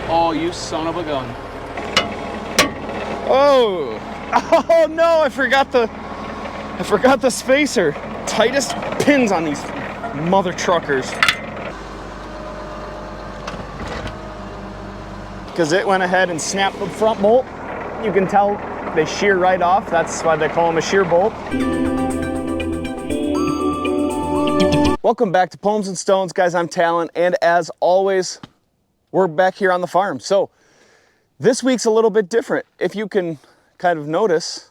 Oh, you son of a gun. Oh, oh no, I forgot the spacer. Tightest pins on these mother truckers. Because it went ahead and snapped the front bolt. You can tell they shear right off. That's why they call them a shear bolt. Welcome back to Pomes and Stones, guys. I'm Talon, and as always, we're back here on the farm. So this week's a little bit different. If you can kind of notice,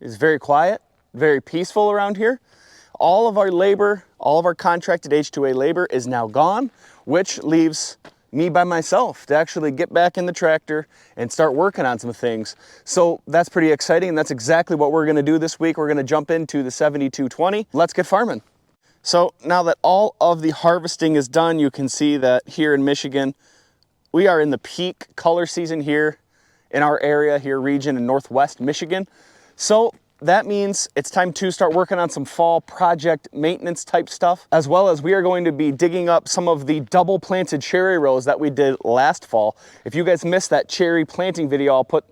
it's very quiet, very peaceful around here. All of our labor, all of our contracted H2A labor is now gone, which leaves me by myself to actually get back in the tractor and start working on some things. So that's pretty exciting, and that's exactly what we're gonna do this week. We're gonna jump into the 7220. Let's get farming. So now that all of the harvesting is done, you can see that here in Michigan, we are in the peak color season here in our area here, region in Northwest Michigan. So that means it's time to start working on some fall project maintenance type stuff, as well as we are going to be digging up some of the double planted cherry rows that we did last fall. If you guys missed that cherry planting video, I'll put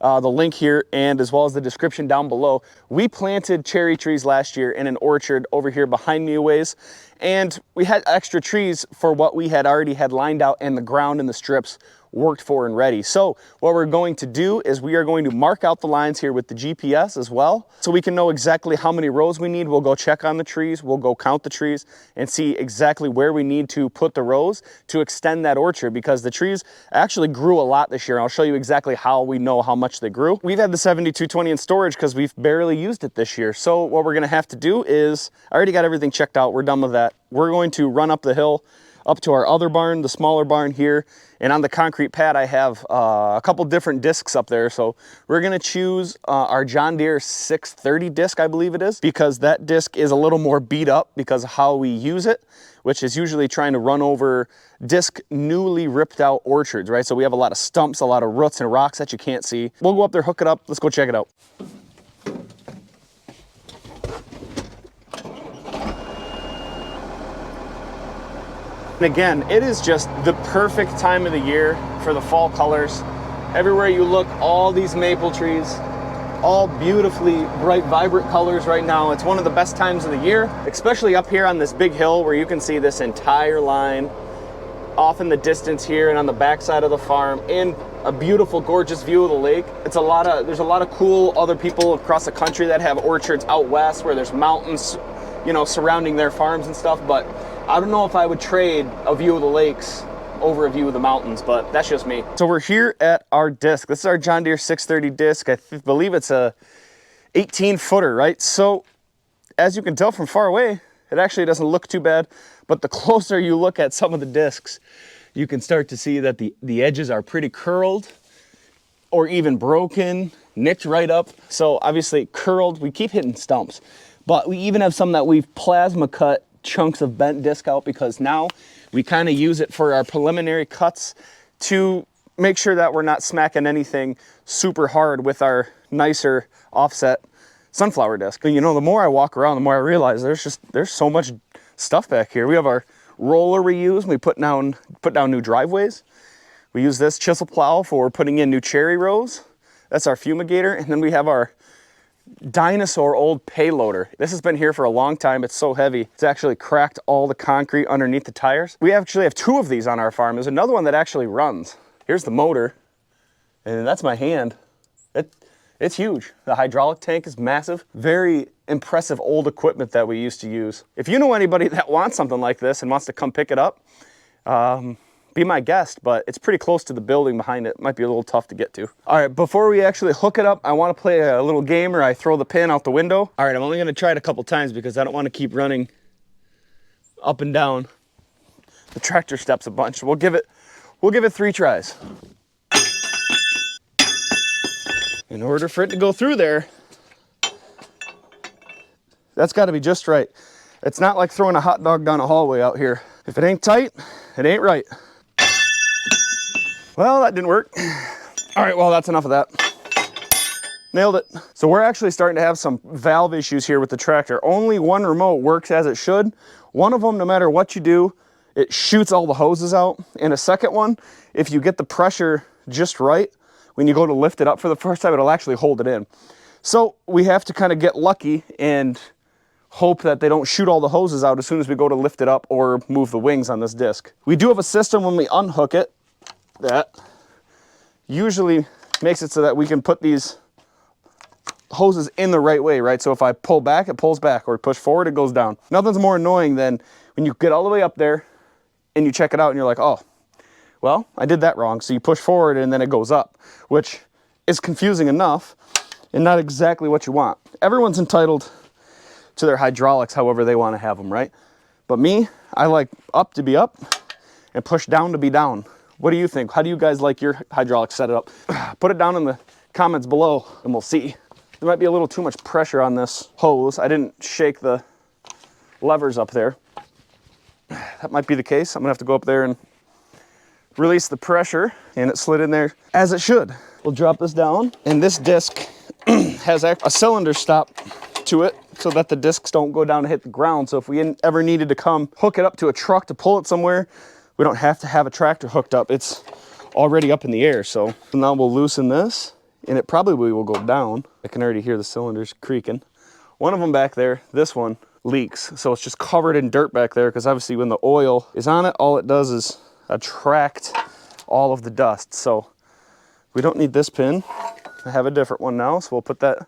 the link here and as well as the description down below. We planted cherry trees last year in an orchard over here behind me a ways, and we had extra trees for what we had already had lined out, and the ground and the strips worked for and ready. So what we're going to do is we are going to mark out the lines here with the GPS as well, so we can know exactly how many rows we need. We'll go check on the trees, we'll go count the trees and see exactly where we need to put the rows to extend that orchard, because the trees actually grew a lot this year. And I'll show you exactly how we know how much they grew. We've had the 7220 in storage because we've barely used it this year. So what we're gonna have to do is, I already got everything checked out, we're done with that. We're going to run up the hill up to our other barn, the smaller barn here. And on the concrete pad, I have a couple different discs up there. So we're gonna choose our John Deere 630 disc, I believe it is, because that disc is a little more beat up because of how we use it, which is usually trying to run over disc newly ripped out orchards, right? So we have a lot of stumps, a lot of roots and rocks that you can't see. We'll go up there, hook it up. Let's go check it out. And again, it is just the perfect time of the year for the fall colors. Everywhere you look, all these maple trees, all beautifully bright, vibrant colors right now. It's one of the best times of the year, especially up here on this big hill where you can see this entire line off in the distance here and on the backside of the farm, and a beautiful, gorgeous view of the lake. There's a lot of cool other people across the country that have orchards out west where there's mountains, you know, surrounding their farms and stuff, but I don't know if I would trade a view of the lakes over a view of the mountains, but that's just me. So we're here at our disc. This is our John Deere 630 disc. I believe it's a 18-footer, right? So as you can tell from far away, it actually doesn't look too bad, but the closer you look at some of the discs, you can start to see that the edges are pretty curled or even broken, nicked right up. So obviously curled, we keep hitting stumps, but we even have some that we've plasma cut chunks of bent disc out, because now we kind of use it for our preliminary cuts to make sure that we're not smacking anything super hard with our nicer offset sunflower disc. But you know, the more I walk around, the more I realize there's so much stuff back here. We have our roller we use. We put down new driveways. We use this chisel plow for putting in new cherry rows. That's our fumigator. And then we have our dinosaur old payloader. This has been here for a long time. It's so heavy, it's actually cracked all the concrete underneath the tires. We actually have two of these on our farm. There's another one that actually runs. Here's the motor, and that's my hand. It's huge. The hydraulic tank is massive. Very impressive old equipment that we used to use. If you know anybody that wants something like this and wants to come pick it up, be my guest, but it's pretty close to the building behind it. Might be a little tough to get to. All right, before we actually hook it up, I want to play a little game where I throw the pin out the window. All right, I'm only going to try it a couple times because I don't want to keep running up and down the tractor steps a bunch. We'll give it 3 tries. In order for it to go through there, that's got to be just right. It's not like throwing a hot dog down a hallway out here. If it ain't tight, it ain't right. Well, that didn't work. All right, well, that's enough of that. Nailed it. So we're actually starting to have some valve issues here with the tractor. Only one remote works as it should. One of them, no matter what you do, it shoots all the hoses out. And a second one, if you get the pressure just right, when you go to lift it up for the first time, it'll actually hold it in. So we have to kind of get lucky and hope that they don't shoot all the hoses out as soon as we go to lift it up or move the wings on this disc. We do have a system when we unhook it that usually makes it so that we can put these hoses in the right way, right? So if I pull back, it pulls back, or push forward, it goes down. Nothing's more annoying than when you get all the way up there and you check it out and you're like, oh, well, I did that wrong. So you push forward and then it goes up, which is confusing enough and not exactly what you want. Everyone's entitled to their hydraulics however they want to have them, right? But me, I like up to be up and push down to be down. What do you think? How do you guys like your hydraulics set up? Put it down in the comments below and we'll see. There might be a little too much pressure on this hose. I didn't shake the levers up there. That might be the case. I'm gonna have to go up there and release the pressure, and it slid in there as it should. We'll drop this down, and this disc has a cylinder stop to it so that the discs don't go down and hit the ground. So if we ever needed to come hook it up to a truck to pull it somewhere, we don't have to have a tractor hooked up. It's already up in the air. So now we'll loosen this, and it probably will go down. I can already hear the cylinders creaking. One of them back there, this one, leaks. So it's just covered in dirt back there because obviously when the oil is on it, all it does is attract all of the dust. So we don't need this pin. I have a different one now, so we'll put that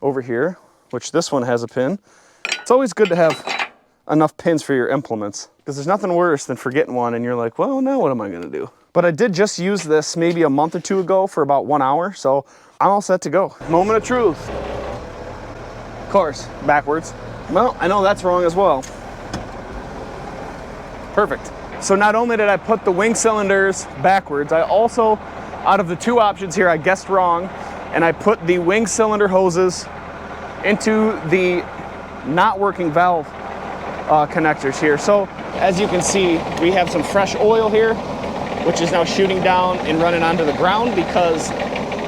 over here, which this one has a pin. It's always good to have enough pins for your implements because there's nothing worse than forgetting one and you're like, well, now what am I gonna do? But I did just use this maybe a month or two ago for about 1 hour, so I'm all set to go. Moment of truth. Of course, backwards. Well, I know that's wrong as well. Perfect. So not only did I put the wing cylinders backwards, I also, out of the two options here, I guessed wrong, and I put the wing cylinder hoses into the not working valve connectors here. So as you can see, we have some fresh oil here, which is now shooting down and running onto the ground because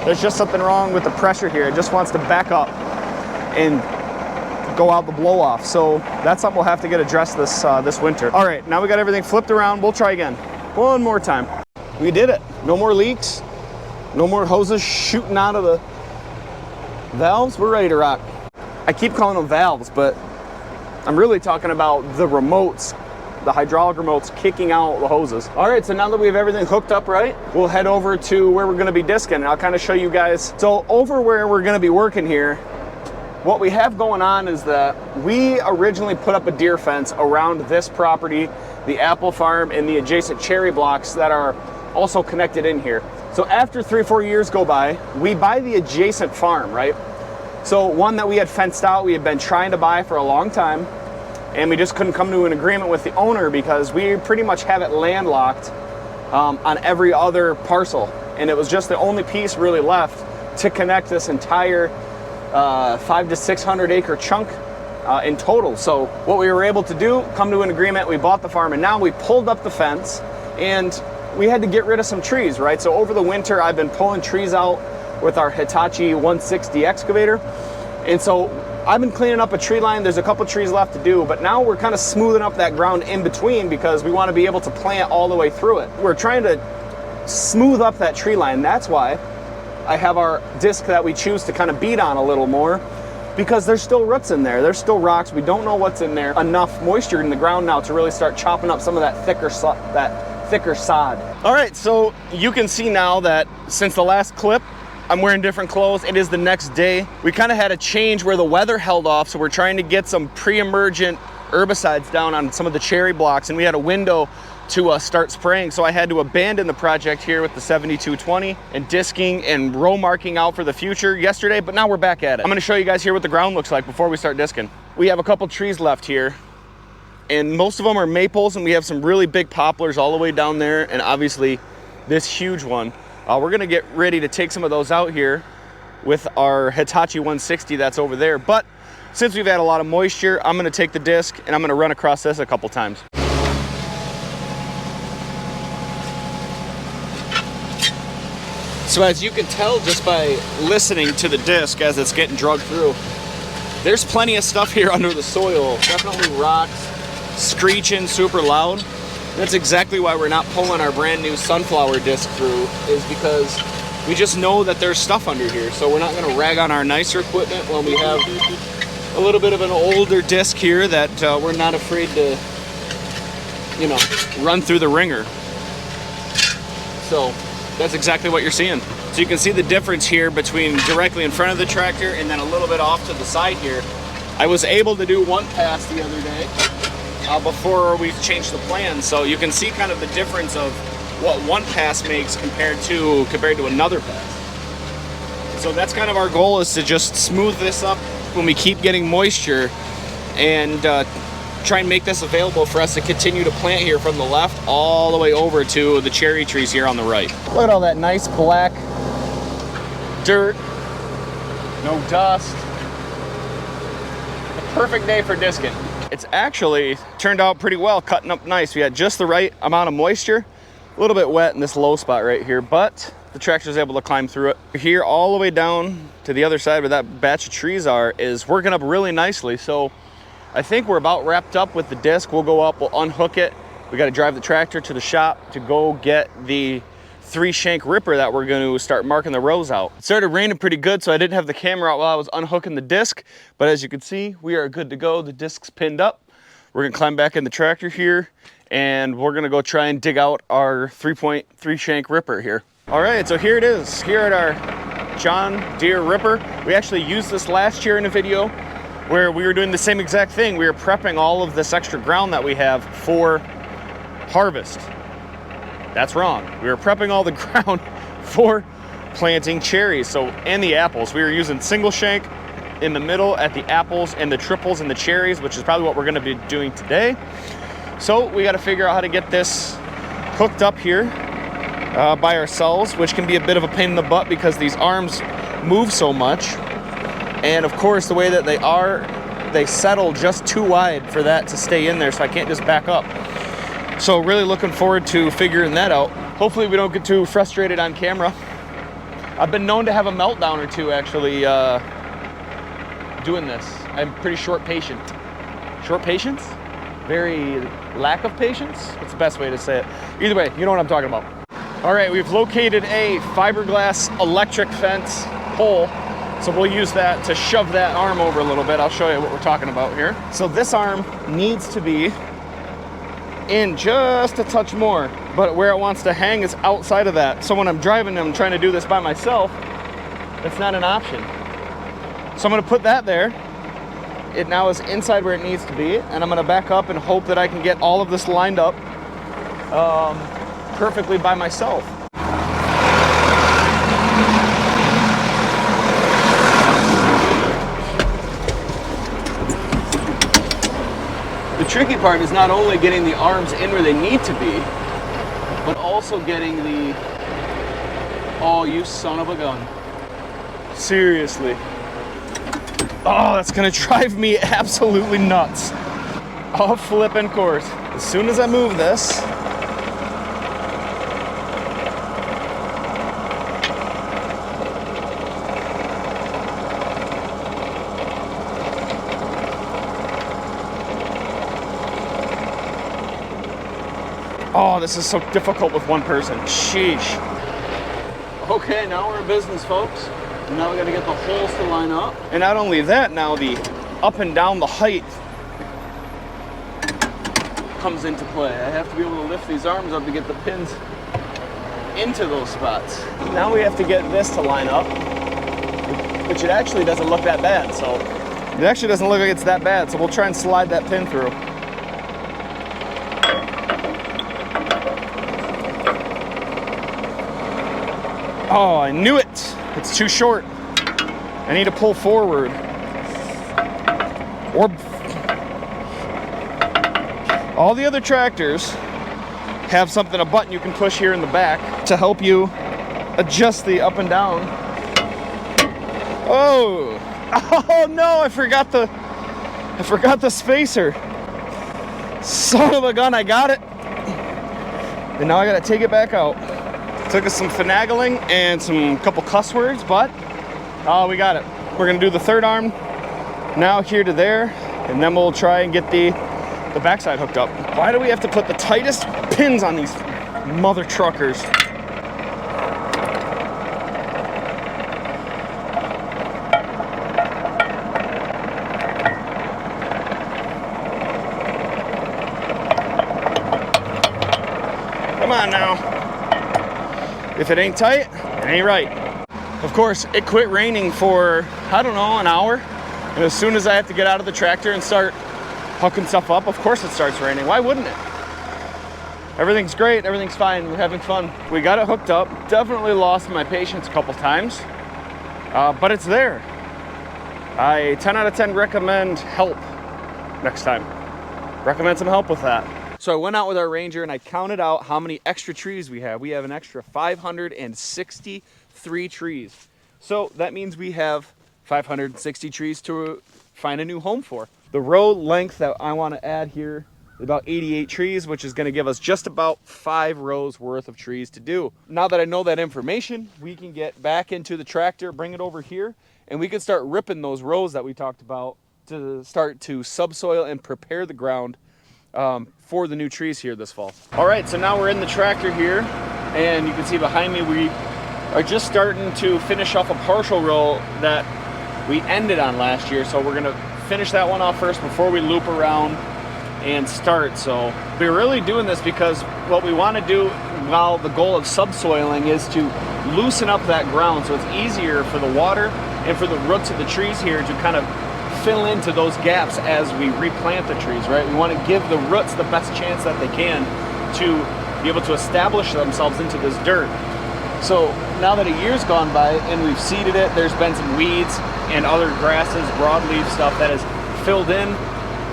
there's just something wrong with the pressure here. It just wants to back up and go out the blow off. So that's something we'll have to get addressed this winter. All right, now we got everything flipped around. We'll try again. One more time. We did it. No more leaks. No more hoses shooting out of the valves. We're ready to rock. I keep calling them valves, but I'm really talking about the remotes, the hydraulic remotes kicking out the hoses. All right, so now that we have everything hooked up right, we'll head over to where we're gonna be disking, and I'll kind of show you guys. So over where we're gonna be working here, what we have going on is that we originally put up a deer fence around this property, the apple farm, and the adjacent cherry blocks that are also connected in here. So after 3 or 4 years go by, we buy the adjacent farm, right? So one that we had fenced out, we had been trying to buy for a long time, and we just couldn't come to an agreement with the owner because we pretty much have it landlocked on every other parcel. And it was just the only piece really left to connect this entire 500 to 600 acre chunk in total. So what we were able to do, come to an agreement, we bought the farm, and now we pulled up the fence and we had to get rid of some trees, right? So over the winter, I've been pulling trees out with our Hitachi 160 excavator. And so I've been cleaning up a tree line. There's a couple trees left to do, but now we're kind of smoothing up that ground in between because we want to be able to plant all the way through it. We're trying to smooth up that tree line. That's why I have our disc that we choose to kind of beat on a little more, because there's still roots in there. There's still rocks. We don't know what's in there. Enough moisture in the ground now to really start chopping up some of that thicker sod. All right, so you can see now that since the last clip, I'm wearing different clothes. It is the next day. We kind of had a change where the weather held off, so we're trying to get some pre-emergent herbicides down on some of the cherry blocks, and we had a window to start spraying, so I had to abandon the project here with the 7220 and disking and row marking out for the future yesterday, but now we're back at it. I'm going to show you guys here what the ground looks like before we start disking. We have a couple trees left here, and most of them are maples, and we have some really big poplars all the way down there, and obviously this huge one. We're going to get ready to take some of those out here with our Hitachi 160 that's over there, but since we've had a lot of moisture, I'm going to take the disc and I'm going to run across this a couple times. So as you can tell just by listening to the disc as it's getting drugged through, there's plenty of stuff here under the soil. Definitely rocks, screeching super loud. That's exactly why we're not pulling our brand new sunflower disc through, is because we just know that there's stuff under here. So we're not gonna rag on our nicer equipment when we have a little bit of an older disc here that we're not afraid to, you know, run through the ringer. So that's exactly what you're seeing. So you can see the difference here between directly in front of the tractor and then a little bit off to the side here. I was able to do one pass the other day before we changed the plan. So you can see kind of the difference of what one pass makes compared to another pass. So that's kind of our goal, is to just smooth this up when we keep getting moisture, and try and make this available for us to continue to plant here from the left all the way over to the cherry trees here on the right. Look at all that nice black dirt, no dust. A perfect day for discing. It's actually turned out pretty well, cutting up nice. We had just the right amount of moisture, a little bit wet in this low spot right here, but the tractor's able to climb through it. Here all the way down to the other side where that batch of trees are is working up really nicely. So I think we're about wrapped up with the disc. We'll go up, we'll unhook it. We got to drive the tractor to the shop to go get the 3-shank ripper that we're going to start marking the rows out. It started raining pretty good, so I didn't have the camera out while I was unhooking the disc, but as you can see, we are good to go. The disc's pinned up. We're gonna climb back in the tractor here, and we're gonna go try and dig out our 3.3-shank ripper here. All right, so here it is, here at our John Deere ripper. We actually used this last year in a video where we were doing the same exact thing. We were prepping all of this extra ground that we have for harvest. That's wrong. We were prepping all the ground for planting cherries, so, and the apples. We were using single shank in the middle at the apples and the triples and the cherries, which is probably what we're gonna be doing today. So we gotta figure out how to get this hooked up here by ourselves, which can be a bit of a pain in the butt because these arms move so much. And of course, the way that they are, they settle just too wide for that to stay in there, so I can't just back up. So really looking forward to figuring that out. Hopefully we don't get too frustrated on camera. I've been known to have a meltdown or two actually doing this. I'm pretty short patient. Short patience? Very lack of patience? What's the best way to say it? Either way, you know what I'm talking about. All right, we've located a fiberglass electric fence pole. So we'll use that to shove that arm over a little bit. I'll show you what we're talking about here. So this arm needs to be in just a touch more, but where it wants to hang is outside of that. So when I'm driving and I'm trying to do this by myself, it's not an option. So I'm gonna put that there. It now is inside where it needs to be, and I'm gonna back up and hope that I can get all of this lined up perfectly by myself. The tricky part is not only getting the arms in where they need to be, but also getting the, oh, you son of a gun. Seriously. Oh, that's gonna drive me absolutely nuts. Off flipping course. As soon as I move this, oh, this is so difficult with one person. Sheesh. Okay, now we're in business, folks. Now we gotta get the holes to line up. And not only that, now the up and down the height comes into play. I have to be able to lift these arms up to get the pins into those spots. Now we have to get this to line up, which it actually doesn't look that bad. So it actually doesn't look like it's that bad. So we'll try and slide that pin through. Oh, I knew it. It's too short. I need to pull forward. Or all the other tractors have something, a button you can push here in the back to help you adjust the up and down. Oh, oh no, I forgot the spacer. Son of a gun, I got it. And now I gotta take it back out. Took us some finagling and some couple cuss words, but we got it. We're gonna do the third arm now here to there, and then we'll try and get the the backside hooked up. Why do we have to put the tightest pins on these mother truckers? Come on now. If it ain't tight, it ain't right. Of course, it quit raining for, I don't know, an hour. And as soon as I have to get out of the tractor and start hooking stuff up, of course it starts raining. Why wouldn't it? Everything's great, everything's fine, we're having fun. We got it hooked up. Definitely lost my patience a couple times, but it's there. I 10 out of 10 recommend help next time. Recommend some help with that. So I went out with our Ranger and I counted out how many extra trees we have. We have an extra 563 trees. So that means we have 560 trees to find a new home for. The row length that I want to add here is about 88 trees, which is going to give us just about 5 rows worth of trees to do. Now that I know that information, we can get back into the tractor, bring it over here, and we can start ripping those rows that we talked about to start to subsoil and prepare the ground for the new trees here this fall. All right, so now we're in the tractor here, and you can see behind me we are just starting to finish off a partial row that we ended on last year. So we're gonna finish that one off first before we loop around and start. So we're really doing this because what we want to do, while the goal of subsoiling is to loosen up that ground so it's easier for the water and for the roots of the trees here to kind of fill into those gaps as we replant the trees, right? We want to give the roots the best chance that they can to be able to establish themselves into this dirt. So now that a year's gone by and we've seeded it, there's been some weeds and other grasses, broadleaf stuff that has filled in,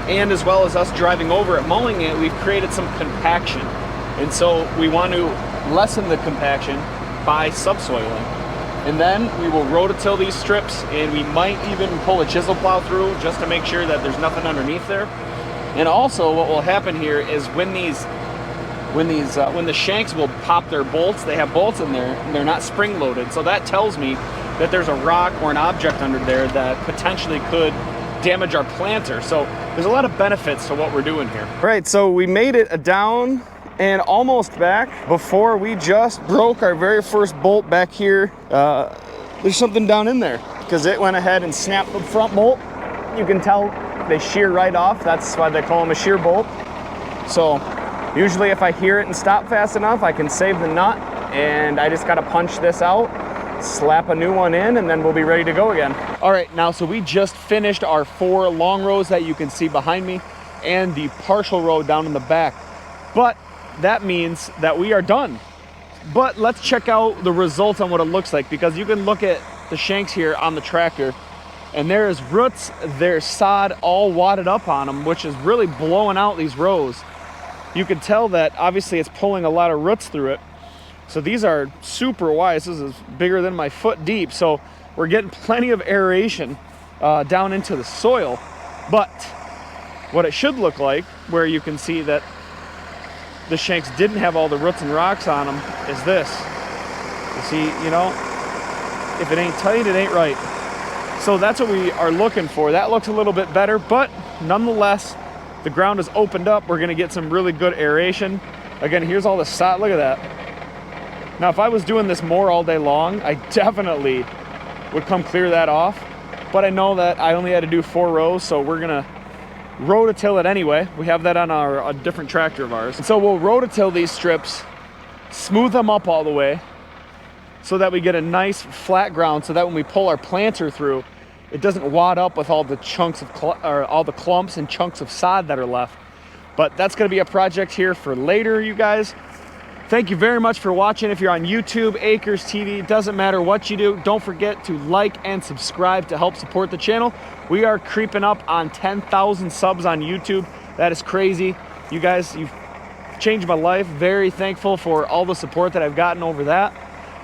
and as well as us driving over it, mowing it, we've created some compaction. And so we want to lessen the compaction by subsoiling. And then we will rototill these strips, and we might even pull a chisel plow through just to make sure that there's nothing underneath there. And also what will happen here is when the shanks will pop their bolts, they have bolts in there and they're not spring loaded. So that tells me that there's a rock or an object under there that potentially could damage our planter. So there's a lot of benefits to what we're doing here. All right, so we made it down and almost back before we just broke our very first bolt back here. There's something down in there because it went ahead and snapped the front bolt. You can tell they shear right off. That's why they call them a shear bolt. So usually if I hear it and stop fast enough, I can save the nut, and I just gotta punch this out, slap a new one in, and then we'll be ready to go again. All right, now, so we just finished our 4 long rows that you can see behind me and the partial row down in the back. But that means that we are done. But let's check out the results on what it looks like, because you can look at the shanks here on the tractor and there's roots, there's sod all wadded up on them, which is really blowing out these rows. You can tell that obviously it's pulling a lot of roots through it. So these are super wide. This is bigger than my foot deep. So we're getting plenty of aeration down into the soil. But what it should look like, where you can see that the shanks didn't have all the roots and rocks on them, is this. You see, you know, if it ain't tight, it ain't right. So that's what we are looking for. That looks a little bit better, but nonetheless, the ground is opened up. We're gonna get some really good aeration. Again, here's all the sod, look at that. Now, if I was doing this more all day long, I definitely would come clear that off. But I know that I only had to do 4 rows, so we're gonna rototill it anyway. We have that on a different tractor of ours. And so we'll rototill these strips, smooth them up all the way, so that we get a nice flat ground, so that when we pull our planter through, it doesn't wad up with all the chunks of all the clumps and chunks of sod that are left. But that's going to be a project here for later, you guys. Thank you very much for watching. If you're on YouTube, Acres TV, doesn't matter what you do, don't forget to like and subscribe to help support the channel. We are creeping up on 10,000 subs on YouTube. That is crazy. You guys, you've changed my life. Very thankful for all the support that I've gotten over that.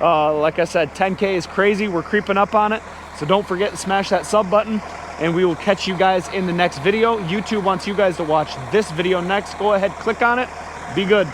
Like I said, 10K is crazy. We're creeping up on it. So don't forget to smash that sub button, and we will catch you guys in the next video. YouTube wants you guys to watch this video next. Go ahead, click on it. Be good.